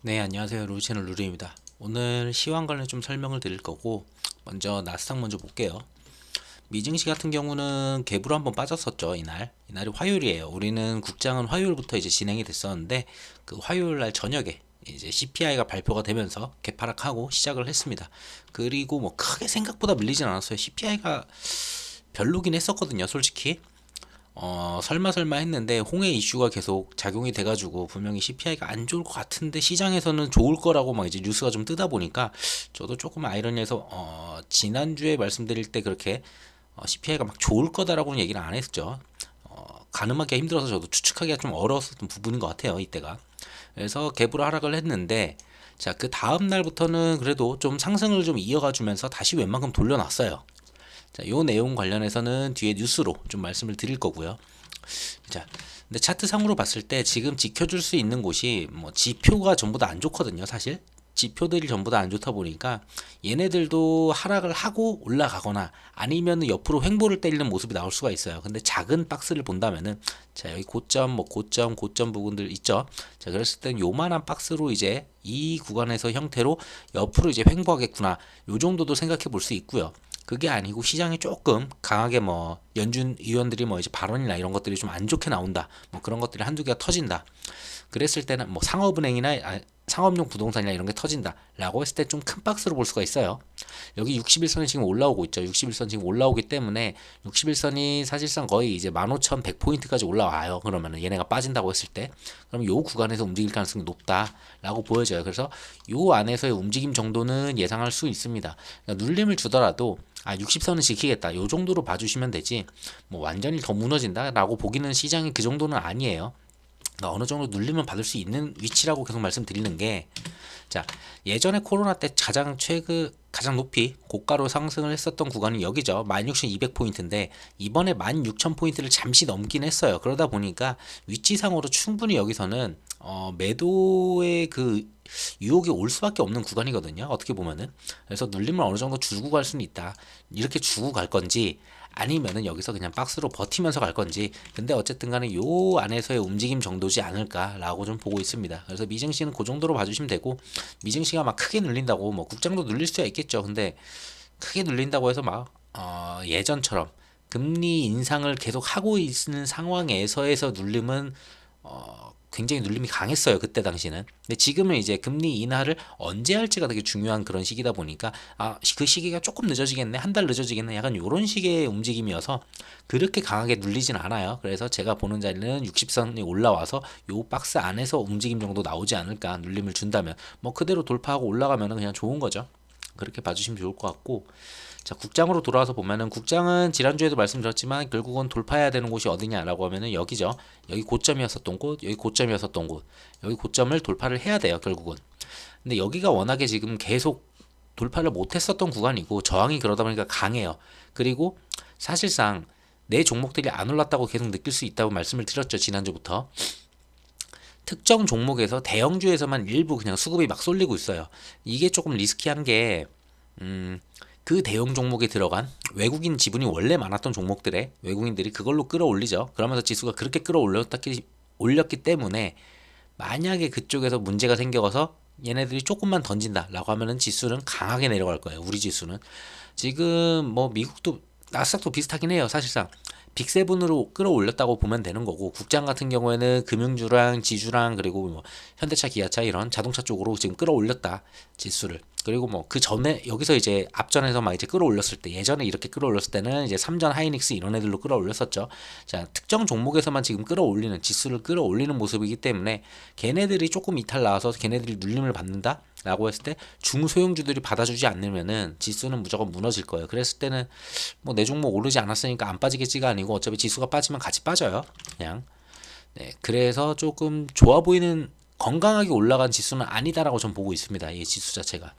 네, 안녕하세요. 루이채널 루리입니다. 오늘 시황 관련 좀 설명을 드릴 거고, 먼저 나스닥 먼저 볼게요. 미증시 같은 경우는 갭으로 한번 빠졌었죠, 이날. 이날이 화요일이에요. 우리는 국장은 화요일부터 이제 진행이 됐었는데, 그 화요일 날 저녁에 이제 CPI가 발표가 되면서 개파락하고 시작을 했습니다. 그리고 뭐 크게 생각보다 밀리진 않았어요. CPI가 별로긴 했었거든요, 솔직히. 설마 했는데 홍해 이슈가 계속 작용이 돼가지고 분명히 CPI가 안 좋을 것 같은데 시장에서는 좋을 거라고 막 이제 뉴스가 좀 뜨다 보니까 저도 조금 아이러니해서 지난주에 말씀드릴 때 그렇게 CPI가 막 좋을 거다라고는 얘기를 안 했죠. 가늠하기가 힘들어서 저도 추측하기가 좀 어려웠던 부분인 것 같아요, 이때가. 그래서 갭으로 하락을 했는데, 자, 그 다음 날부터는 그래도 좀 상승을 좀 이어가 주면서 다시 웬만큼 돌려놨어요. 자, 요 내용 관련해서는 뒤에 뉴스로 좀 말씀을 드릴 거고요. 자, 근데 차트상으로 봤을 때 지금 지켜줄 수 있는 곳이 뭐 지표가 전부 다 안 좋거든요, 사실. 지표들이 전부 다 안 좋다 보니까 얘네들도 하락을 하고 올라가거나 아니면 옆으로 횡보를 때리는 모습이 나올 수가 있어요. 근데 작은 박스를 본다면은 자, 여기 고점, 뭐 고점 부분들 있죠. 자, 그랬을 땐 요만한 박스로 이제 이 구간에서 형태로 옆으로 이제 횡보하겠구나. 요 정도도 생각해 볼 수 있고요. 그게 아니고 시장이 조금 강하게 뭐 연준 의원들이 뭐 이제 발언이나 이런 것들이 좀 안 좋게 나온다. 뭐 그런 것들이 한두 개가 터진다. 그랬을 때는 뭐 상업용 부동산이나 이런 게 터진다라고 했을 때 좀 큰 박스로 볼 수가 있어요. 여기 61선이 지금 올라오고 있죠. 61선 지금 올라오기 때문에 61선이 사실상 거의 이제 15,100포인트까지 올라와요. 그러면은 얘네가 빠진다고 했을 때 그럼 요 구간에서 움직일 가능성이 높다라고 보여져요. 그래서 요 안에서의 움직임 정도는 예상할 수 있습니다. 그러니까 눌림을 주더라도 60선은 지키겠다. 요 정도로 봐주시면 되지. 뭐 완전히 더 무너진다라고 보기는 시장이 그 정도는 아니에요. 그러니까 어느 정도 눌림을 받을 수 있는 위치라고 계속 말씀드리는 게, 자, 예전에 코로나 때 가장 높이 고가로 상승을 했었던 구간이 여기죠. 16,200포인트인데 이번에 16,000포인트를 잠시 넘긴 했어요. 그러다 보니까 위치상으로 충분히 여기서는 매도의 그 유혹이 올 수밖에 없는 구간이거든요. 어떻게 보면은. 그래서 눌림을 어느 정도 주고 갈 수는 있다. 이렇게 주고 갈 건지 아니면은 여기서 그냥 박스로 버티면서 갈 건지. 근데 어쨌든 간에 요 안에서의 움직임 정도지 않을까라고 좀 보고 있습니다. 그래서 미증시는 그 정도로 봐주시면 되고, 미증시가 막 크게 눌린다고 뭐 국장도 눌릴 수야 있겠죠. 근데 크게 눌린다고 해서 막 예전처럼 금리 인상을 계속 하고 있는 상황에서의 눌림은 굉장히 눌림이 강했어요. 그때 당시는. 근데 지금은 이제 금리 인하를 언제 할지가 되게 중요한 그런 시기다 보니까 그 시기가 조금 늦어지겠네, 한 달 늦어지겠네, 약간 이런 식의 움직임이어서 그렇게 강하게 눌리진 않아요. 그래서 제가 보는 자리는 60선이 올라와서 요 박스 안에서 움직임 정도 나오지 않을까. 눌림을 준다면 뭐 그대로 돌파하고 올라가면 그냥 좋은 거죠. 그렇게 봐주시면 좋을 것 같고, 자, 국장으로 돌아와서 보면은 국장은 지난주에도 말씀드렸지만 결국은 돌파해야 되는 곳이 어디냐라고 하면은 여기죠. 여기 고점이었었던 곳, 여기 고점이었었던 곳, 여기 고점을 돌파를 해야 돼요, 결국은. 근데 여기가 워낙에 지금 계속 돌파를 못했었던 구간이고 저항이 그러다 보니까 강해요. 그리고 사실상 내 종목들이 안 올랐다고 계속 느낄 수 있다고 말씀을 드렸죠, 지난주부터. 특정 종목에서 대형주에서만 일부 그냥 수급이 막 쏠리고 있어요. 이게 조금 리스키한 게 그 대형 종목에 들어간 외국인 지분이 원래 많았던 종목들에 외국인들이 그걸로 끌어올리죠. 그러면서 지수가 그렇게 올렸기 때문에 만약에 그쪽에서 문제가 생겨서 얘네들이 조금만 던진다라고 하면은 지수는 강하게 내려갈 거예요. 우리 지수는 지금 뭐 미국도 나스닥도 비슷하긴 해요. 사실상 빅세븐으로 끌어올렸다고 보면 되는 거고, 국장 같은 경우에는 금융주랑 지주랑 그리고 뭐 현대차, 기아차 이런 자동차 쪽으로 지금 끌어올렸다, 지수를. 그리고 뭐 그 전에 여기서 이제 앞전에서 막 이제 끌어올렸을 때, 예전에 이렇게 끌어올렸을 때는 이제 삼전 하이닉스 이런 애들로 끌어올렸었죠. 자, 특정 종목에서만 지금 끌어올리는, 지수를 끌어올리는 모습이기 때문에 걔네들이 조금 이탈 나와서 걔네들이 눌림을 받는다 라고 했을 때 중소형주들이 받아주지 않으면은 지수는 무조건 무너질 거예요. 그랬을 때는 뭐 내 종목 오르지 않았으니까 안 빠지겠지가 아니고 어차피 지수가 빠지면 같이 빠져요. 그냥. 네, 그래서 조금 좋아 보이는, 건강하게 올라간 지수는 아니다라고 전 보고 있습니다. 이 지수 자체가.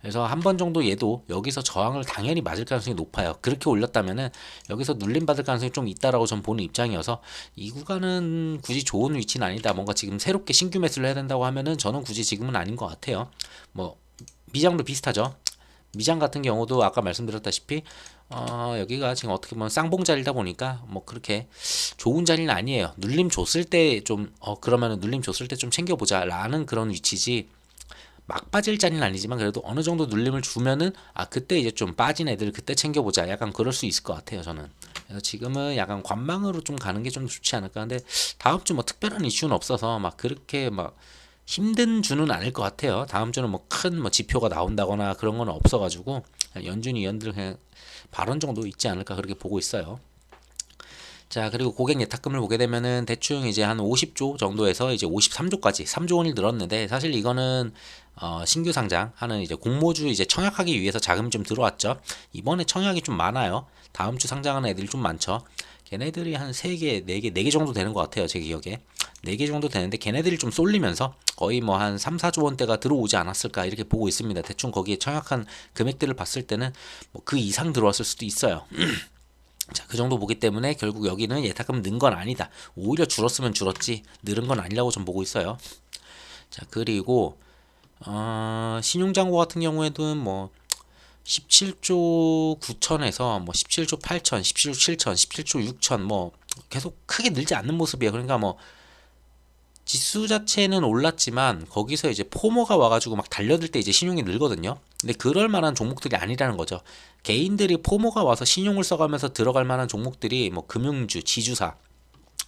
그래서 한 번 정도 얘도 여기서 저항을 당연히 맞을 가능성이 높아요. 그렇게 올렸다면은 여기서 눌림 받을 가능성이 좀 있다라고 전 보는 입장이어서 이 구간은 굳이 좋은 위치는 아니다. 뭔가 지금 새롭게 신규 매수를 해야 된다고 하면은 저는 굳이 지금은 아닌 것 같아요. 뭐 미장도 비슷하죠. 미장 같은 경우도 아까 말씀드렸다시피 여기가 지금 어떻게 보면 쌍봉 자리다 보니까 뭐 그렇게 좋은 자리는 아니에요. 눌림 줬을 때 좀 그러면은 눌림 줬을 때 좀 챙겨보자라는 그런 위치지. 막 빠질 자리는 아니지만 그래도 어느 정도 눌림을 주면은 그때 이제 좀 빠진 애들 그때 챙겨보자, 약간 그럴 수 있을 것 같아요 저는. 그래서 지금은 약간 관망으로 좀 가는 게 좀 좋지 않을까. 근데 다음 주 뭐 특별한 이슈는 없어서 막 그렇게 막 힘든 주는 아닐 것 같아요. 다음 주는 뭐 큰 뭐 지표가 나온다거나 그런 건 없어가지고 연준이 연들 그냥 발언 정도 있지 않을까 그렇게 보고 있어요. 자, 그리고 고객 예탁금을 보게 되면은 대충 이제 한 50조 정도에서 이제 53조까지 3조 원이 늘었는데, 사실 이거는 신규 상장하는 이제 공모주 이제 청약하기 위해서 자금이 좀 들어왔죠. 이번에 청약이 좀 많아요. 다음 주 상장하는 애들이 좀 많죠. 걔네들이 한 3개, 4개, 4개 정도 되는 것 같아요. 제 기억에. 4개 정도 되는데 걔네들이 좀 쏠리면서 거의 뭐 한 3, 4조 원대가 들어오지 않았을까 이렇게 보고 있습니다. 대충 거기에 청약한 금액들을 봤을 때는 뭐 그 이상 들어왔을 수도 있어요. 자, 그 정도 보기 때문에 결국 여기는 예탁금 는 건 아니다. 오히려 줄었으면 줄었지 늘은 건 아니라고 좀 보고 있어요. 자, 그리고 신용장고 같은 경우에는 뭐 17조 9천에서 뭐 17조 8천, 17조 7천, 17조 6천 뭐 계속 크게 늘지 않는 모습이에요. 그러니까 뭐 지수 자체는 올랐지만 거기서 이제 포모가 와가지고 막 달려들 때 이제 신용이 늘거든요. 근데 그럴 만한 종목들이 아니라는 거죠. 개인들이 포모가 와서 신용을 써가면서 들어갈 만한 종목들이 뭐 금융주, 지주사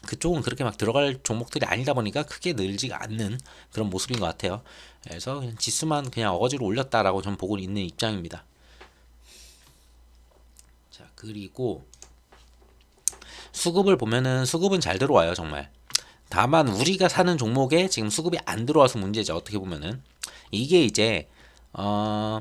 그쪽은 그렇게 막 들어갈 종목들이 아니다 보니까 크게 늘지가 않는 그런 모습인 것 같아요. 그래서 그냥 지수만 그냥 어거지로 올렸다라고 좀 보고 있는 입장입니다. 자, 그리고 수급을 보면은 수급은 잘 들어와요, 정말. 다만 우리가 사는 종목에 지금 수급이 안 들어와서 문제죠. 어떻게 보면은 이게 이제 어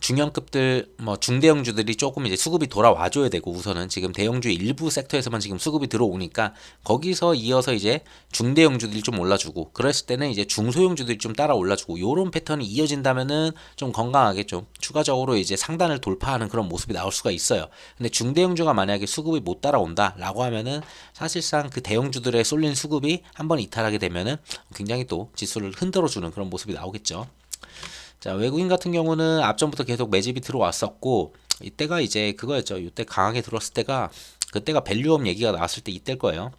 중형급들 뭐 중대형주들이 조금 이제 수급이 돌아와줘야 되고, 우선은 지금 대형주 일부 섹터에서만 지금 수급이 들어오니까 거기서 이어서 이제 중대형주들이 좀 올라주고, 그랬을 때는 이제 중소형주들이 좀 따라 올라주고, 요런 패턴이 이어진다면은 좀 건강하게 좀 추가적으로 이제 상단을 돌파하는 그런 모습이 나올 수가 있어요. 근데 중대형주가 만약에 수급이 못 따라온다라고 하면은 사실상 그 대형주들의 쏠린 수급이 한번 이탈하게 되면은 굉장히 또 지수를 흔들어주는 그런 모습이 나오겠죠. 자, 외국인 같은 경우는 앞전부터 계속 매집이 들어왔었고, 이때가 이제 그거였죠. 이때 강하게 들어왔을 때가, 그때가 밸류업 얘기가 나왔을 때 이때일 거예요.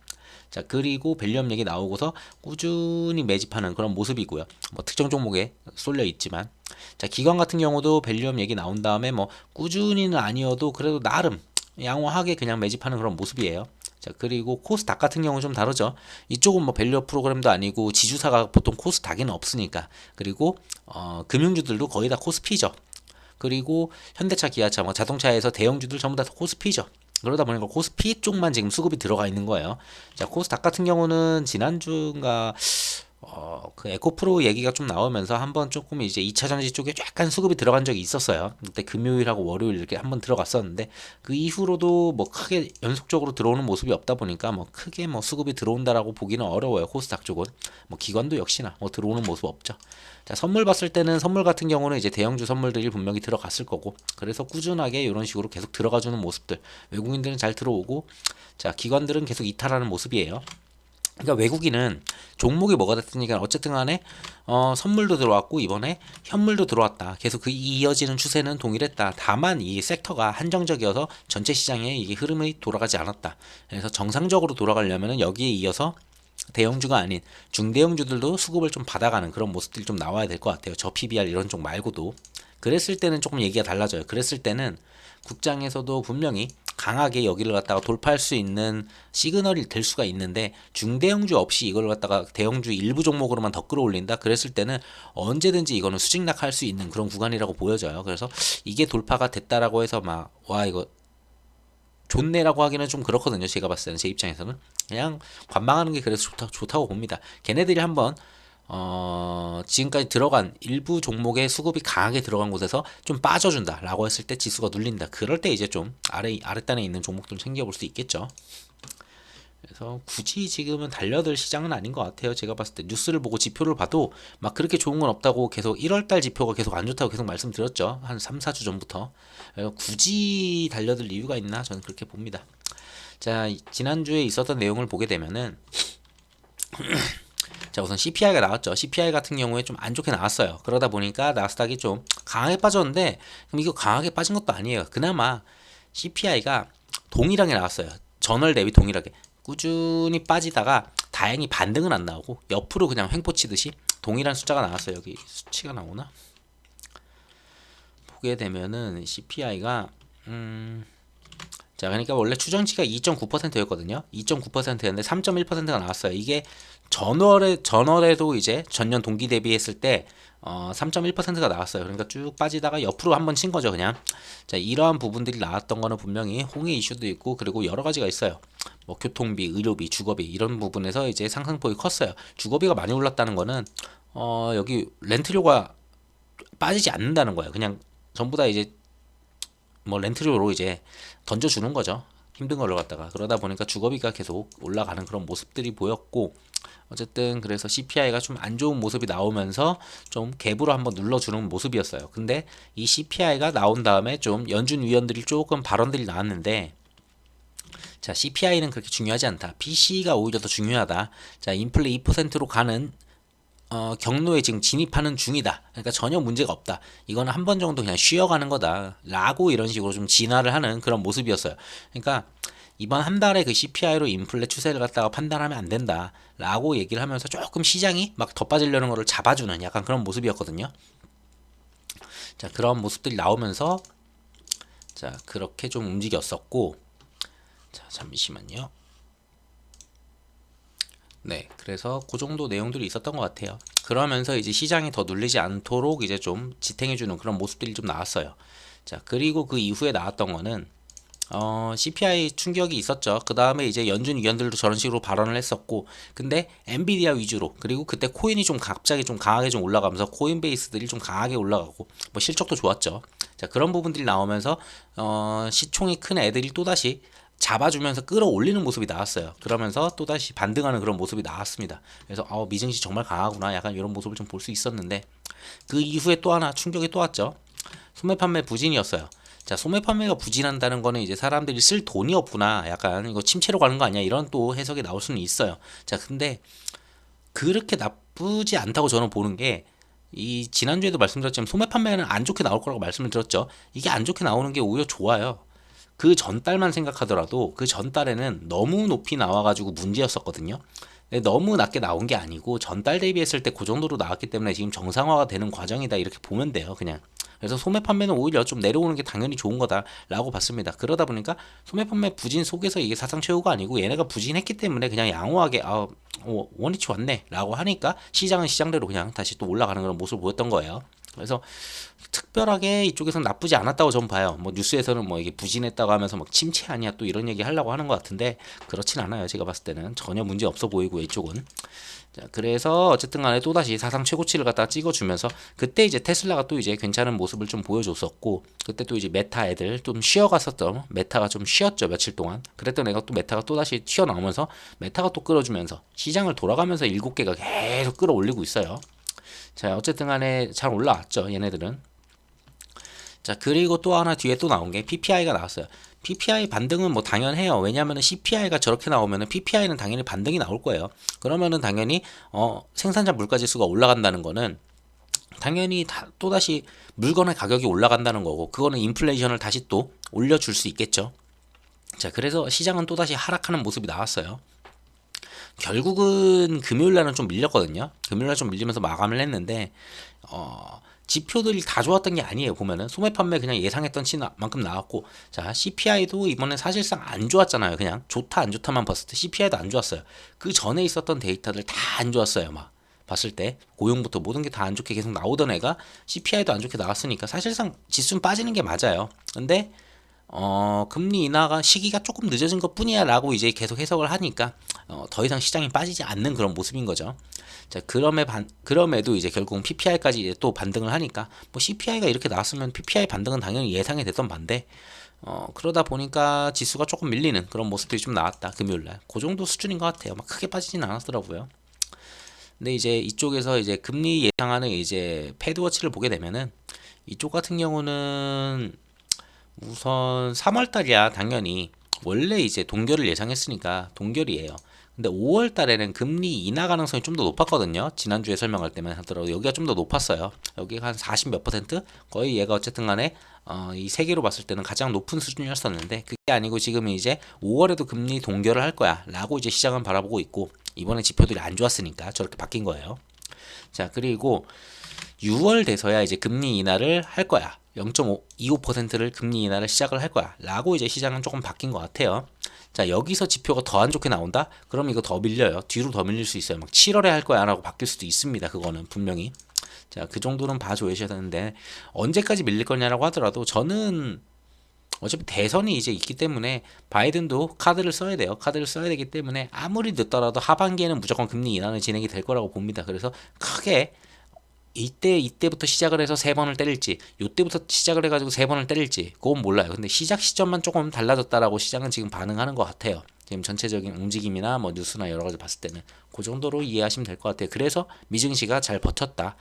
자, 그리고 밸류업 얘기 나오고서 꾸준히 매집하는 그런 모습이고요. 뭐 특정 종목에 쏠려 있지만, 자, 기관 같은 경우도 밸류업 얘기 나온 다음에 뭐 꾸준히는 아니어도 그래도 나름 양호하게 그냥 매집하는 그런 모습이에요. 자, 그리고 코스닥 같은 경우는 좀 다르죠. 이쪽은 뭐 밸류업 프로그램도 아니고 지주사가 보통 코스닥에는 없으니까. 그리고 금융주들도 거의 다 코스피죠. 그리고 현대차, 기아차, 뭐 자동차에서 대형주들 전부 다 코스피죠. 그러다 보니까 코스피 쪽만 지금 수급이 들어가 있는 거예요. 자, 코스닥 같은 경우는 지난주인가 그 에코프로 얘기가 좀 나오면서 한번 조금 이제 2차 전지 쪽에 약간 수급이 들어간 적이 있었어요. 그때 금요일하고 월요일 이렇게 한번 들어갔었는데, 그 이후로도 뭐 크게 연속적으로 들어오는 모습이 없다 보니까 뭐 크게 뭐 수급이 들어온다라고 보기는 어려워요. 코스닥 쪽은. 뭐 기관도 역시나 뭐 들어오는 모습 없죠. 자, 선물 봤을 때는 선물 같은 경우는 이제 대형주 선물들이 분명히 들어갔을 거고, 그래서 꾸준하게 이런 식으로 계속 들어가주는 모습들, 외국인들은 잘 들어오고, 자, 기관들은 계속 이탈하는 모습이에요. 그러니까 외국인은 종목이 뭐가 됐으니까 어쨌든 간에 선물도 들어왔고 이번에 현물도 들어왔다. 계속 그 이어지는 추세는 동일했다. 다만 이 섹터가 한정적이어서 전체 시장에 이게 흐름이 돌아가지 않았다. 그래서 정상적으로 돌아가려면은 여기에 이어서 대형주가 아닌 중대형주들도 수급을 좀 받아가는 그런 모습들이 좀 나와야 될 것 같아요. 저 PBR 이런 쪽 말고도. 그랬을 때는 조금 얘기가 달라져요. 그랬을 때는 국장에서도 분명히 강하게 여기를 갖다가 돌파할 수 있는 시그널이 될 수가 있는데, 중대형주 없이 이걸 갖다가 대형주 일부 종목으로만 더 끌어올린다 그랬을 때는 언제든지 이거는 수직낙할 수 있는 그런 구간이라고 보여져요. 그래서 이게 돌파가 됐다라고 해서 막 와 이거 좋네라고 하기는 좀 그렇거든요. 제가 봤을 때는, 제 입장에서는 그냥 관망하는 게 그래서 좋다고 봅니다. 걔네들이 한번 지금까지 들어간 일부 종목의 수급이 강하게 들어간 곳에서 좀 빠져준다라고 했을 때 지수가 눌린다. 그럴 때 이제 좀 아랫단에 있는 종목들 챙겨볼 수 있겠죠. 그래서 굳이 지금은 달려들 시장은 아닌 것 같아요. 제가 봤을 때 뉴스를 보고 지표를 봐도 막 그렇게 좋은 건 없다고 계속 1월달 지표가 계속 안 좋다고 계속 말씀드렸죠. 한 3, 4주 전부터. 굳이 달려들 이유가 있나 저는 그렇게 봅니다. 자, 지난주에 있었던 내용을 보게 되면은 자, 우선 CPI가 나왔죠. CPI 같은 경우에 좀 안 좋게 나왔어요. 그러다 보니까 나스닥이 좀 강하게 빠졌는데, 그럼 이거 강하게 빠진 것도 아니에요. 그나마 CPI가 동일하게 나왔어요. 전월 대비 동일하게 꾸준히 빠지다가 다행히 반등은 안 나오고 옆으로 그냥 횡포 치듯이 동일한 숫자가 나왔어요. 여기 수치가 나오나? 보게 되면은 CPI가 자, 그러니까 원래 추정치가 2.9%였거든요. 2.9%였는데 3.1%가 나왔어요. 이게 전월에도 이제 전년 동기 대비했을 때 3.1%가 나왔어요. 그러니까 쭉 빠지다가 옆으로 한번 친 거죠, 그냥. 자, 이러한 부분들이 나왔던 거는 분명히 홍해 이슈도 있고 그리고 여러 가지가 있어요. 뭐 교통비, 의료비, 주거비 이런 부분에서 이제 상승폭이 컸어요. 주거비가 많이 올랐다는 거는 여기 렌트료가 빠지지 않는다는 거예요. 그냥 전부 다 이제 뭐 렌트료로 이제 던져주는 거죠. 힘든 걸로 갖다가. 그러다 보니까 주거비가 계속 올라가는 그런 모습들이 보였고, 어쨌든 그래서 CPI가 좀 안 좋은 모습이 나오면서 좀 갭으로 한번 눌러주는 모습이었어요. 근데 이 CPI가 나온 다음에 좀 연준 위원들이 조금 발언들이 나왔는데, 자, CPI는 그렇게 중요하지 않다. PC가 오히려 더 중요하다. 자, 인플레 2%로 가는 경로에 지금 진입하는 중이다. 그러니까 전혀 문제가 없다. 이거는 한 번 정도 그냥 쉬어가는 거다. 라고 이런 식으로 좀 진화를 하는 그런 모습이었어요. 그러니까 이번 한 달에 그 CPI로 인플레 추세를 갖다가 판단하면 안 된다. 라고 얘기를 하면서 조금 시장이 막 더 빠지려는 거를 잡아주는 약간 그런 모습이었거든요. 자, 그런 모습들이 나오면서 자, 그렇게 좀 움직였었고, 자, 잠시만요. 네, 그래서 그 정도 내용들이 있었던 것 같아요. 그러면서 이제 시장이 더 눌리지 않도록 이제 좀 지탱해주는 그런 모습들이 좀 나왔어요. 자, 그리고 그 이후에 나왔던 거는 CPI 충격이 있었죠. 그 다음에 이제 연준 위원들도 저런 식으로 발언을 했었고, 근데 엔비디아 위주로, 그리고 그때 코인이 좀 갑자기 좀 강하게 좀 올라가면서 코인베이스들이 좀 강하게 올라가고, 뭐 실적도 좋았죠. 자, 그런 부분들이 나오면서 시총이 큰 애들이 또다시 잡아주면서 끌어올리는 모습이 나왔어요. 그러면서 또다시 반등하는 그런 모습이 나왔습니다. 그래서 미증시 정말 강하구나, 약간 이런 모습을 좀 볼 수 있었는데, 그 이후에 또 하나 충격이 또 왔죠. 소매 판매 부진이었어요. 자, 소매 판매가 부진한다는 거는 이제 사람들이 쓸 돈이 없구나, 약간 이거 침체로 가는 거 아니야, 이런 또 해석이 나올 수는 있어요. 자, 근데 그렇게 나쁘지 않다고 저는 보는 게, 이 지난주에도 말씀드렸지만 소매 판매는 안 좋게 나올 거라고 말씀을 드렸죠. 이게 안 좋게 나오는 게 오히려 좋아요. 그 전달만 생각하더라도 그 전달에는 너무 높이 나와가지고 문제였었거든요. 너무 낮게 나온 게 아니고 전달 대비했을 때 그 정도로 나왔기 때문에 지금 정상화가 되는 과정이다, 이렇게 보면 돼요, 그냥. 그래서 소매 판매는 오히려 좀 내려오는 게 당연히 좋은 거다라고 봤습니다. 그러다 보니까 소매 판매 부진 속에서 이게 사상 최고가 아니고 얘네가 부진했기 때문에 그냥 양호하게 원위치 왔네라고 하니까 시장은 시장대로 그냥 다시 또 올라가는 그런 모습을 보였던 거예요. 그래서 특별하게 이쪽에서는 나쁘지 않았다고 저는 봐요. 뭐 뉴스에서는 뭐 이게 부진했다고 하면서 막 침체 아니야 또 이런 얘기 하려고 하는 것 같은데, 그렇진 않아요. 제가 봤을 때는 전혀 문제 없어 보이고 이쪽은. 자, 그래서 어쨌든 간에 또다시 사상 최고치를 갖다가 찍어주면서, 그때 이제 테슬라가 또 이제 괜찮은 모습을 좀 보여줬었고, 그때 또 이제 메타 애들 좀 쉬어갔었던, 메타가 좀 쉬었죠, 며칠 동안. 그랬던 애가 또 메타가 또다시 튀어나오면서 메타가 또 끌어주면서 시장을 돌아가면서 7개가 계속 끌어올리고 있어요. 자, 어쨌든 간에 잘 올라왔죠, 얘네들은. 자, 그리고 또 하나 뒤에 또 나온 게 PPI가 나왔어요. PPI 반등은 뭐 당연해요. 왜냐하면 CPI가 저렇게 나오면은 PPI는 당연히 반등이 나올 거예요. 그러면은 당연히 생산자 물가지수가 올라간다는 거는 당연히 또다시 물건의 가격이 올라간다는 거고, 그거는 인플레이션을 다시 또 올려줄 수 있겠죠. 자, 그래서 시장은 또다시 하락하는 모습이 나왔어요. 결국은 금요일날은 좀 밀렸거든요. 금요일날 좀 밀리면서 마감을 했는데, 지표들이 다 좋았던 게 아니에요. 보면은 소매 판매 그냥 예상했던 만큼 나왔고, 자, CPI도 이번에 사실상 안 좋았잖아요. 그냥 좋다 안 좋다만 봤을 때 CPI도 안 좋았어요. 그 전에 있었던 데이터들 다 안 좋았어요. 막 봤을 때 고용부터 모든 게 다 안 좋게 계속 나오던 애가 CPI도 안 좋게 나왔으니까 사실상 지수는 빠지는 게 맞아요. 근데 금리 인하가 시기가 조금 늦어진 것 뿐이야 라고 이제 계속 해석을 하니까 더 이상 시장이 빠지지 않는 그런 모습인 거죠. 자, 그럼에도 이제 결국은 PPI까지 이제 또 반등을 하니까, 뭐 CPI가 이렇게 나왔으면 PPI 반등은 당연히 예상이 됐던 반대, 그러다 보니까 지수가 조금 밀리는 그런 모습들이 좀 나왔다, 금요일날. 그 정도 수준인 것 같아요. 막 크게 빠지진 않았더라고요. 근데 이제 이쪽에서 이제 금리 예상하는 이제 패드워치를 보게 되면은, 이쪽 같은 경우는 우선 3월 달이야 당연히 원래 이제 동결을 예상했으니까 동결이에요. 근데 5월 달에는 금리 인하 가능성이 좀 더 높았거든요. 지난주에 설명할 때만 하더라도 여기가 좀 더 높았어요. 여기가 한 40 몇 퍼센트? 거의 얘가 어쨌든 간에 이 세 개로 봤을 때는 가장 높은 수준이었었는데, 그게 아니고 지금 이제 5월에도 금리 동결을 할 거야 라고 이제 시장은 바라보고 있고, 이번에 지표들이 안 좋았으니까 저렇게 바뀐 거예요. 자, 그리고 6월 돼서야 이제 금리 인하를 할 거야. 0.25%를 금리 인하를 시작을 할 거야. 라고 이제 시장은 조금 바뀐 것 같아요. 자, 여기서 지표가 더 안 좋게 나온다? 그럼 이거 더 밀려요. 뒤로 더 밀릴 수 있어요. 막 7월에 할 거야 라고 바뀔 수도 있습니다. 그거는 분명히. 자, 그 정도는 봐줘야 되는데 언제까지 밀릴 거냐라고 하더라도 저는 어차피 대선이 이제 있기 때문에 바이든도 카드를 써야 돼요. 카드를 써야 되기 때문에 아무리 늦더라도 하반기에는 무조건 금리 인하는 진행이 될 거라고 봅니다. 그래서 크게 이때부터 시작을 해서 세 번을 때릴지, 요때부터 시작을 해가지고 세 번을 때릴지, 그건 몰라요. 근데 시작 시점만 조금 달라졌다라고 시장은 지금 반응하는 것 같아요. 지금 전체적인 움직임이나 뭐 뉴스나 여러 가지 봤을 때는 그 정도로 이해하시면 될 것 같아요. 그래서 미증시가 잘 버텼다.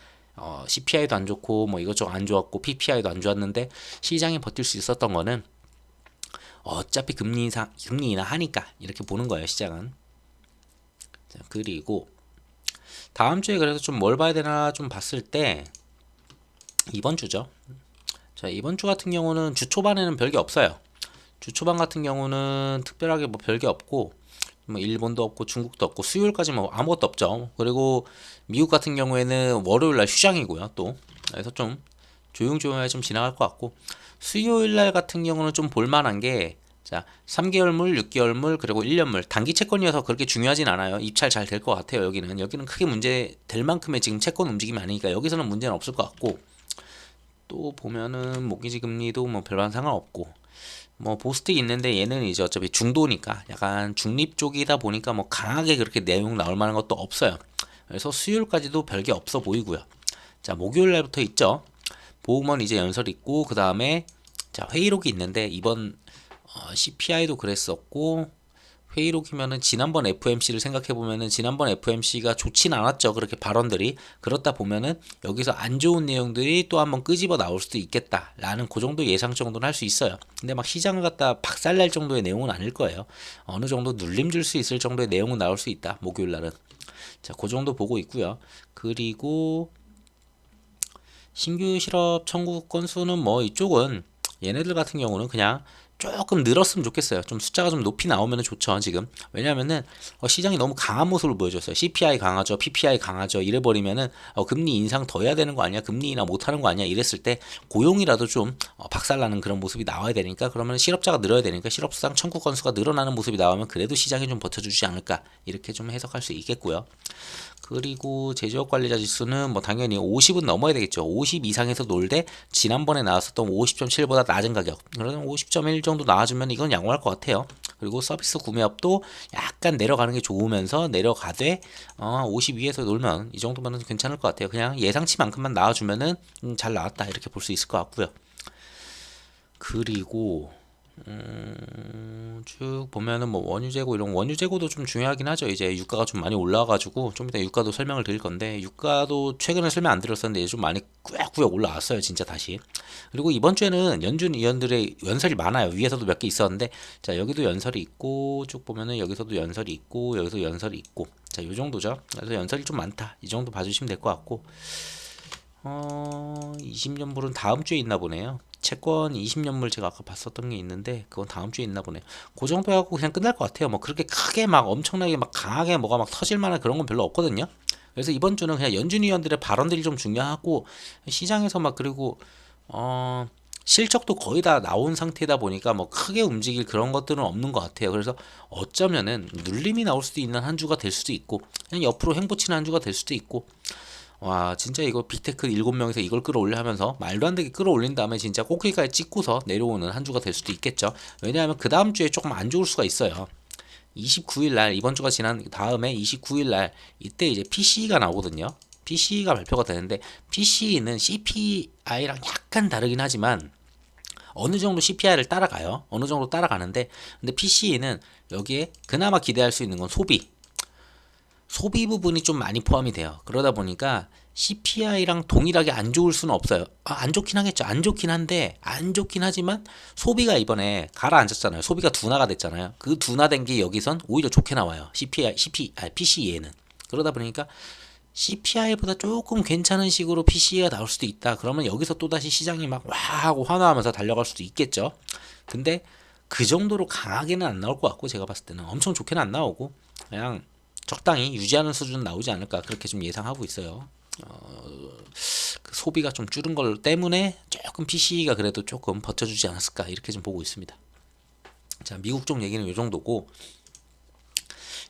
CPI도 안 좋고 뭐 이것저것 안 좋았고 PPI도 안 좋았는데 시장이 버틸 수 있었던 거는 어차피 금리 인하 하니까 이렇게 보는 거예요. 시장은. 자, 그리고 다음 주에 그래서 좀 뭘 봐야 되나 좀 봤을 때 이번 주죠. 자, 이번 주 같은 경우는 주 초반에는 별게 없어요. 주 초반 같은 경우는 특별하게 뭐 별게 없고 뭐 일본도 없고 중국도 없고 수요일까지 뭐 아무것도 없죠. 그리고 미국 같은 경우에는 월요일 날 휴장이고요. 또 그래서 좀 조용조용하게 좀 지나갈 것 같고 수요일 날 같은 경우는 좀 볼만한 게 자, 3개월물, 6개월물, 그리고 1년물 단기 채권이어서 그렇게 중요하진 않아요. 입찰 잘 될 것 같아요. 여기는 크게 문제 될 만큼의 지금 채권 움직임이 아니니까 여기서는 문제는 없을 것 같고 또 보면은 모기지 금리도 뭐 별반 상관없고 뭐 보스틱 있는데 얘는 이제 어차피 중도니까 약간 중립 쪽이다 보니까 뭐 강하게 그렇게 내용 나올 만한 것도 없어요. 그래서 수요일까지도 별게 없어 보이고요. 자, 목요일 날부터 있죠. 보험원 이제 연설 있고 그 다음에 자, 회의록이 있는데 이번 CPI도 그랬었고 회의록이면은 지난번 FOMC를 생각해 보면은 지난번 FOMC가 좋진 않았죠. 그렇게 발언들이 그렇다 보면은 여기서 안 좋은 내용들이 또 한번 끄집어 나올 수도 있겠다라는 그 정도 예상 정도는 할 수 있어요. 근데 막 시장을 갖다 박살낼 정도의 내용은 아닐 거예요. 어느 정도 눌림 줄 수 있을 정도의 내용은 나올 수 있다. 목요일 날은. 자, 그 정도 보고 있고요. 그리고 신규 실업 청구 건수는 뭐 이쪽은 얘네들 같은 경우는 그냥 조금 늘었으면 좋겠어요. 좀 숫자가 좀 높이 나오면 좋죠, 지금. 왜냐면은 시장이 너무 강한 모습을 보여줬어요. CPI 강하죠, PPI 강하죠. 이래버리면은 금리 인상 더 해야 되는 거 아니야? 금리 인하 못 하는 거 아니야? 이랬을 때 고용이라도 좀 박살나는 그런 모습이 나와야 되니까 그러면 실업자가 늘어야 되니까 실업상 청구 건수가 늘어나는 모습이 나오면 그래도 시장이 좀 버텨주지 않을까 이렇게 좀 해석할 수 있겠고요. 그리고 제조업 관리자 지수는 뭐 당연히 50은 넘어야 되겠죠. 50 이상에서 놀되 지난번에 나왔었던 50.7보다 낮은 가격. 그러면 50.1 정도 나와주면 이건 양호할 것 같아요. 그리고 서비스 구매업도 약간 내려가는 게 좋으면서 내려가되 50 위에서 놀면 이 정도면 괜찮을 것 같아요. 그냥 예상치만큼만 나와주면은 잘 나왔다 이렇게 볼 수 있을 것 같고요. 그리고 쭉 보면은 뭐 원유 재고 이런 원유 재고도 좀 중요하긴 하죠. 이제 유가가 좀 많이 올라와가지고 좀 이따 유가도 설명을 드릴 건데 유가도 최근에 설명 안 드렸었는데 좀 많이 꾸역꾸역 올라왔어요. 진짜 다시. 그리고 이번 주에는 연준 위원들의 연설이 많아요. 위에서도 몇 개 있었는데 자, 여기도 연설이 있고 쭉 보면은 여기서도 연설이 있고 여기서 연설이 있고 자, 요 정도죠. 그래서 연설이 좀 많다. 이 정도 봐주시면 될 것 같고 20년물은 다음 주에 있나 보네요. 채권 20년물 제가 아까 봤었던 게 있는데 그건 다음 주에 있나 보네요. 그 정도 하고 그냥 끝날 것 같아요. 뭐 그렇게 크게 막 엄청나게 막 강하게 뭐가 막 터질 만한 그런 건 별로 없거든요. 그래서 이번 주는 그냥 연준 위원들의 발언들이 좀 중요하고 시장에서 막 그리고 실적도 거의 다 나온 상태다 보니까 뭐 크게 움직일 그런 것들은 없는 것 같아요. 그래서 어쩌면은 눌림이 나올 수도 있는 한 주가 될 수도 있고 그냥 옆으로 행보치는 한 주가 될 수도 있고 와 진짜 이거 빅테크 7명에서 이걸 끌어올려 하면서 말도 안 되게 끌어올린 다음에 진짜 꼭기까지 찍고서 내려오는 한 주가 될 수도 있겠죠. 왜냐하면 그 다음 주에 조금 안 좋을 수가 있어요. 29일 날 이번 주가 지난 다음에 29일 날 이때 이제 PCE가 나오거든요. PCE가 발표가 되는데 PCE는 CPI랑 약간 다르긴 하지만 어느 정도 CPI를 따라가요. 어느 정도 따라가는데 근데 PCE는 여기에 그나마 기대할 수 있는 건 소비 부분이 좀 많이 포함이 돼요. 그러다 보니까 CPI랑 동일하게 안 좋을 수는 없어요. 안 좋긴 하겠죠. 안 좋긴 한데 안 좋긴 하지만 소비가 이번에 가라앉았잖아요. 소비가 둔화가 됐잖아요. 그 둔화된 게 여기선 오히려 좋게 나와요. PCE에는. 그러다 보니까 CPI보다 조금 괜찮은 식으로 PCE가 나올 수도 있다. 그러면 여기서 또다시 시장이 막 와 하고 환호하면서 달려갈 수도 있겠죠. 근데 그 정도로 강하게는 안 나올 것 같고 제가 봤을 때는 엄청 좋게는 안 나오고 그냥 적당히 유지하는 수준 나오지 않을까 그렇게 좀 예상하고 있어요. 그 소비가 좀 줄은 걸 때문에 조금 PC가 그래도 조금 버텨주지 않았을까 이렇게 좀 보고 있습니다. 자, 미국 쪽 얘기는 이 정도고,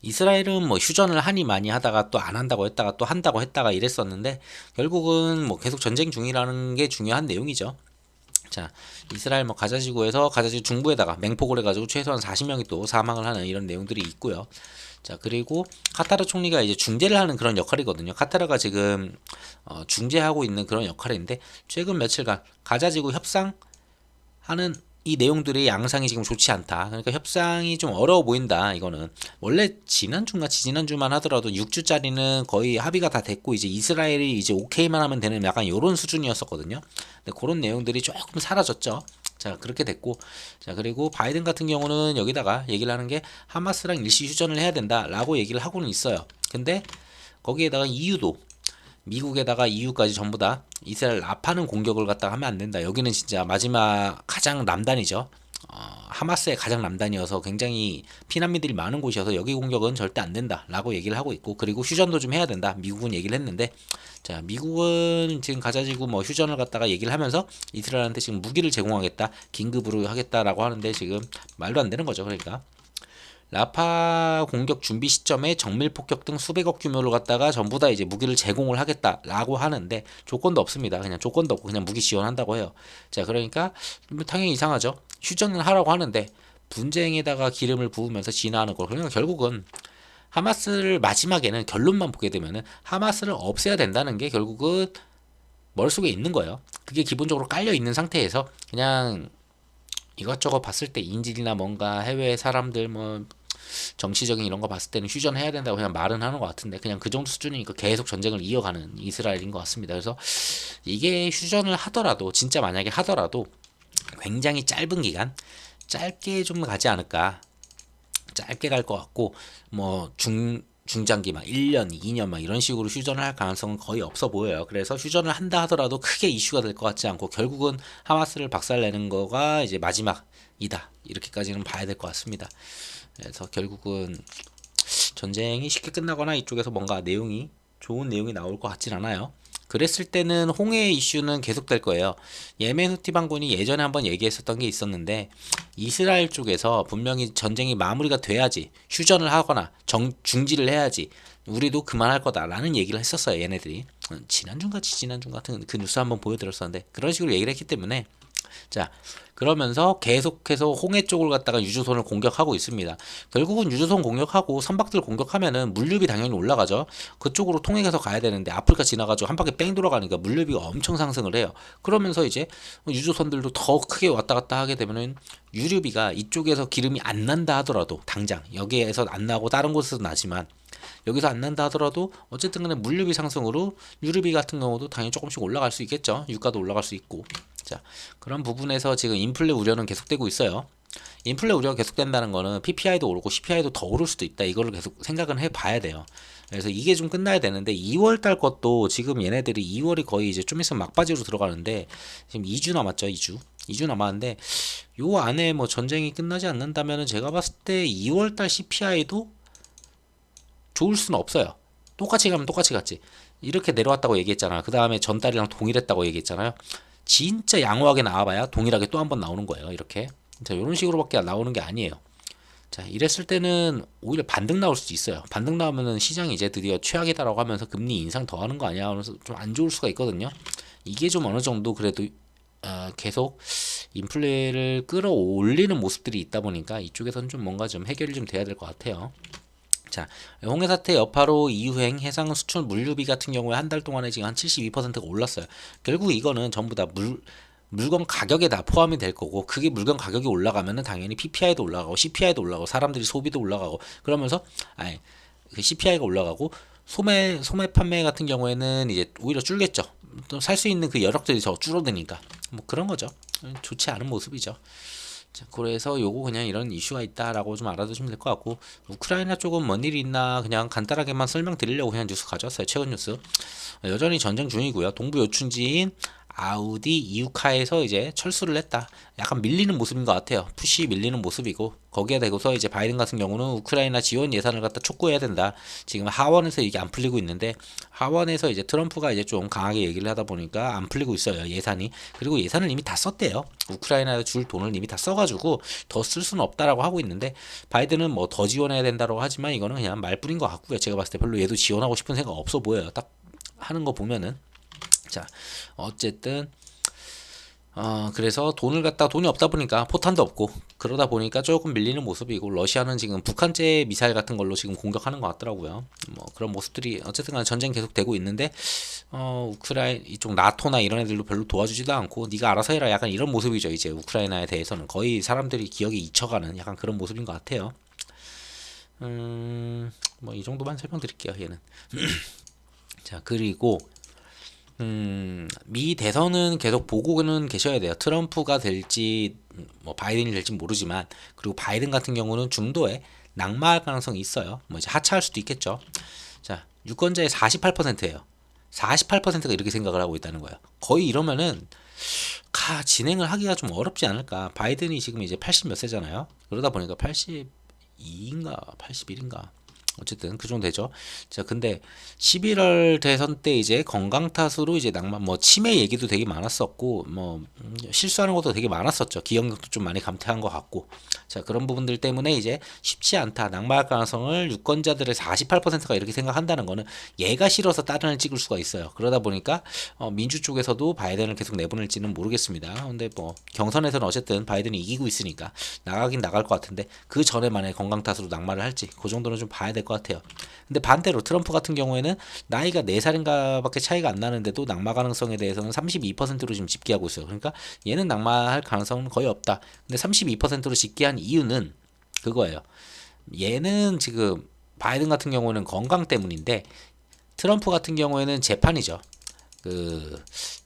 이스라엘은 뭐 휴전을 하니 많이 하다가 또 안 한다고 했다가 또 한다고 했다가 이랬었는데, 결국은 뭐 계속 전쟁 중이라는 게 중요한 내용이죠. 자, 이스라엘 뭐 가자지구에서 가자지구 중부에다가 맹폭을 해가지고 최소한 40명이 또 사망을 하는 이런 내용들이 있고요. 자, 그리고 카타르 총리가 이제 중재를 하는 그런 역할이거든요. 카타르가 지금 중재하고 있는 그런 역할인데, 최근 며칠간 가자지구 협상하는 이 내용들의 양상이 지금 좋지 않다. 그러니까 협상이 좀 어려워 보인다. 이거는 원래 지난주인가 지난주만 하더라도 6주짜리는 거의 합의가 다 됐고, 이제 이스라엘이 이제 오케이만 하면 되는 약간 요런 수준이었었거든요. 근데 그런 내용들이 조금 사라졌죠. 자, 그렇게 됐고, 자, 그리고 바이든 같은 경우는 여기다가 얘기를 하는 게 하마스랑 일시 휴전을 해야 된다라고 얘기를 하고는 있어요. 근데 거기에다가 EU도, 미국에다가 EU까지 전부 다 이스라엘 라파는 공격을 갖다가 하면 안 된다. 여기는 진짜 마지막 가장 남단이죠. 하마스의 가장 남단이어서 굉장히 피난민들이 많은 곳이어서 여기 공격은 절대 안 된다라고 얘기를 하고 있고, 그리고 휴전도 좀 해야 된다. 미국은 얘기를 했는데, 자, 미국은 지금 가자지구 뭐 휴전을 갖다가 얘기를 하면서 이스라엘한테 지금 무기를 제공하겠다, 긴급으로 하겠다라고 하는데 지금 말도 안 되는 거죠. 그러니까 라파 공격 준비 시점에 정밀 폭격 등 수백억 규모를 갖다가 전부 다 이제 무기를 제공을 하겠다라고 하는데, 조건도 없습니다. 그냥 조건도 없고 그냥 무기 지원한다고 해요. 자, 그러니까 당연히 이상하죠. 휴전을 하라고 하는데 분쟁에다가 기름을 부으면서 진화하는 거. 그러니까 결국은 하마스를 마지막에는 결론만 보게 되면은 하마스를 없애야 된다는 게 결국은 머릿속에 있는 거예요. 그게 기본적으로 깔려 있는 상태에서 그냥 이것저것 봤을 때 인질이나 뭔가 해외 사람들 뭐 정치적인 이런 거 봤을 때는 휴전해야 된다고 그냥 말은 하는 것 같은데, 그냥 그 정도 수준이니까 계속 전쟁을 이어가는 이스라엘인 것 같습니다. 그래서 이게 휴전을 하더라도, 진짜 만약에 하더라도 굉장히 짧은 기간, 짧게 좀 가지 않을까, 짧게 갈 것 같고, 뭐 중장기 막 1년, 2년 막 이런 식으로 휴전을 할 가능성은 거의 없어 보여요. 그래서 휴전을 한다 하더라도 크게 이슈가 될 것 같지 않고, 결국은 하마스를 박살내는 거가 이제 마지막이다. 이렇게까지는 봐야 될 것 같습니다. 그래서 결국은 전쟁이 쉽게 끝나거나 이쪽에서 뭔가 내용이 좋은 내용이 나올 것 같진 않아요. 그랬을 때는 홍해 이슈는 계속될 거예요. 예멘 후티 반군이 예전에 한번 얘기했었던 게 있었는데, 이스라엘 쪽에서 분명히 전쟁이 마무리가 돼야지 휴전을 하거나 중지를 해야지 우리도 그만할 거다라는 얘기를 했었어요. 얘네들이 지난주 같은 그 뉴스 한번 보여드렸었는데, 그런 식으로 얘기를 했기 때문에, 자, 그러면서 계속해서 홍해 쪽을 갖다가 유조선을 공격하고 있습니다. 결국은 유조선 공격하고 선박들 공격하면은 물류비 당연히 올라가죠. 그쪽으로 통행해서 가야 되는데 아프리카 지나가지고 한 바퀴 뺑 돌아가니까 물류비가 엄청 상승을 해요. 그러면서 이제 유조선들도 더 크게 왔다 갔다 하게 되면은 유류비가, 이쪽에서 기름이 안 난다 하더라도, 당장 여기에서 안 나고 다른 곳에서 나지만 여기서 안 난다 하더라도 어쨌든 간에 물류비 상승으로 유류비 같은 경우도 당연히 조금씩 올라갈 수 있겠죠. 유가도 올라갈 수 있고. 자, 그런 부분에서 지금 인플레 우려는 계속되고 있어요. 인플레 우려가 계속된다는 거는 PPI도 오르고 CPI도 더 오를 수도 있다. 이거를 계속 생각은 해봐야 돼요. 그래서 이게 좀 끝나야 되는데, 2월달 것도 지금 얘네들이 2월이 거의 이제 좀 있으면 막바지로 들어가는데, 지금 2주 남았죠. 2주 남았는데, 요 안에 뭐 전쟁이 끝나지 않는다면은 제가 봤을 때 2월달 CPI도 좋을 수는 없어요. 똑같이 가면 똑같이 갔지. 이렇게 내려왔다고 얘기했잖아. 그 다음에 전달이랑 동일했다고 얘기했잖아요. 진짜 양호하게 나와봐야 동일하게 또 한 번 나오는 거예요. 이렇게. 자, 이런 식으로밖에 나오는 게 아니에요. 자, 이랬을 때는 오히려 반등 나올 수도 있어요. 반등 나오면은 시장이 이제 드디어 최악이다라고 하면서 금리 인상 더 하는 거 아니야? 하면서 좀 안 좋을 수가 있거든요. 이게 좀 어느 정도 그래도 계속 인플레를 끌어올리는 모습들이 있다 보니까 이쪽에서는 좀 뭔가 좀 해결이 좀 돼야 될 것 같아요. 자, 홍해 사태 여파로 이유행 해상 수출 물류비 같은 경우에 한 달 동안에 지금 한 72%가 올랐어요. 결국 이거는 전부 다 물건 가격에 다 포함이 될 거고, 그게 물건 가격이 올라가면은 당연히 PPI도 올라가고 CPI도 올라가고 사람들이 소비도 올라가고, 그러면서 그 CPI가 올라가고 소매 판매 같은 경우에는 이제 오히려 줄겠죠. 또 살 수 있는 그 여력들이 더 줄어드니까 뭐 그런 거죠. 좋지 않은 모습이죠. 자, 그래서 요거 그냥 이런 이슈가 있다라고 좀 알아두시면 될 것 같고, 우크라이나 쪽은 뭔 일이 있나 그냥 간단하게만 설명드리려고 그냥 뉴스 가져왔어요. 최근 뉴스. 여전히 전쟁 중이고요. 동부 요충지인 아우디, 이유카에서 이제 철수를 했다. 약간 밀리는 모습인 것 같아요. 푸시 밀리는 모습이고 거기에 대고서 이제 바이든 같은 경우는 우크라이나 지원 예산을 갖다 촉구해야 된다. 지금 하원에서 이게 안 풀리고 있는데 하원에서 이제 트럼프가 이제 좀 강하게 얘기를 하다 보니까 안 풀리고 있어요. 예산이. 그리고 예산을 이미 다 썼대요. 우크라이나에 줄 돈을 이미 다 써가지고 더 쓸 수는 없다라고 하고 있는데 바이든은 뭐 더 지원해야 된다고 하지만 이거는 그냥 말뿐인 것 같고요. 제가 봤을 때 별로 얘도 지원하고 싶은 생각 없어 보여요. 딱 하는 거 보면은. 자, 어쨌든 그래서 돈이 없다 보니까 포탄도 없고 그러다 보니까 조금 밀리는 모습이고 러시아는 지금 북한제 미사일 같은 걸로 지금 공격하는 것 같더라고요. 뭐 그런 모습들이 어쨌든 간에 전쟁 계속 되고 있는데 우크라이나 이쪽 나토나 이런 애들도 별로 도와주지도 않고 네가 알아서 해라 약간 이런 모습이죠. 이제 우크라이나에 대해서는 거의 사람들이 기억이 잊혀가는 약간 그런 모습인 것 같아요. 뭐 이 정도만 설명드릴게요. 얘는. 자, 그리고 미 대선은 계속 보고는 계셔야 돼요. 트럼프가 될지 뭐 바이든이 될지 모르지만 그리고 바이든 같은 경우는 중도에 낙마할 가능성이 있어요. 뭐 이제 하차할 수도 있겠죠. 자, 유권자의 48%예요. 48%가 이렇게 생각을 하고 있다는 거예요. 거의 이러면은 진행을 하기가 좀 어렵지 않을까. 바이든이 지금 이제 80 몇 세잖아요. 그러다 보니까 82인가 81인가 어쨌든 그 정도 되죠. 자, 근데 11월 대선 때 이제 건강 탓으로 이제 뭐 치매 얘기도 되게 많았었고 뭐 실수하는 것도 되게 많았었죠. 기억력도 좀 많이 감퇴한 것 같고. 자, 그런 부분들 때문에 이제 쉽지 않다. 낙마할 가능성을 유권자들의 48%가 이렇게 생각한다는 거는 얘가 싫어서 다른 을 찍을 수가 있어요. 그러다 보니까 민주 쪽에서도 바이든을 계속 내보낼지는 모르겠습니다. 근데 뭐 경선에서는 어쨌든 바이든이 이기고 있으니까 나가긴 나갈 것 같은데 그 전에 만약에 건강 탓으로 낙마를 할지 그 정도는 좀 봐야 될 것 같아요. 근데 반대로 트럼프 같은 경우에는 나이가 4살인가 밖에 차이가 안 나는데도 낙마 가능성에 대해서는 32%로 지금 집계하고 있어요. 그러니까 얘는 낙마할 가능성은 거의 없다. 근데 32%로 집계한 이유는 그거예요. 얘는 지금 바이든 같은 경우는 건강 때문인데 트럼프 같은 경우에는 재판이죠. 그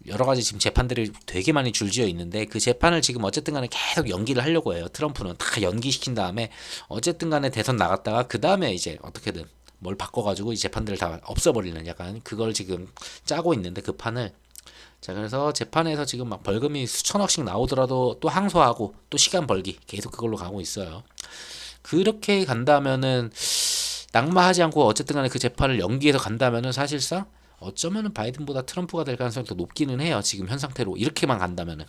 여러 가지 지금 재판들이 되게 많이 줄지어 있는데 그 재판을 지금 어쨌든 간에 계속 연기를 하려고 해요. 트럼프는 다 연기시킨 다음에 어쨌든 간에 대선 나갔다가 그 다음에 이제 어떻게든 뭘 바꿔가지고 이 재판들을 다 없애버리는 약간 그걸 지금 짜고 있는데 그 판을. 자, 그래서 재판에서 지금 막 벌금이 수천억씩 나오더라도 또 항소하고 또 시간 벌기 계속 그걸로 가고 있어요. 그렇게 간다면은 낙마하지 않고 어쨌든 간에 그 재판을 연기해서 간다면은 사실상 어쩌면은 바이든보다 트럼프가 될 가능성이 더 높기는 해요. 지금 현 상태로 이렇게만 간다면은.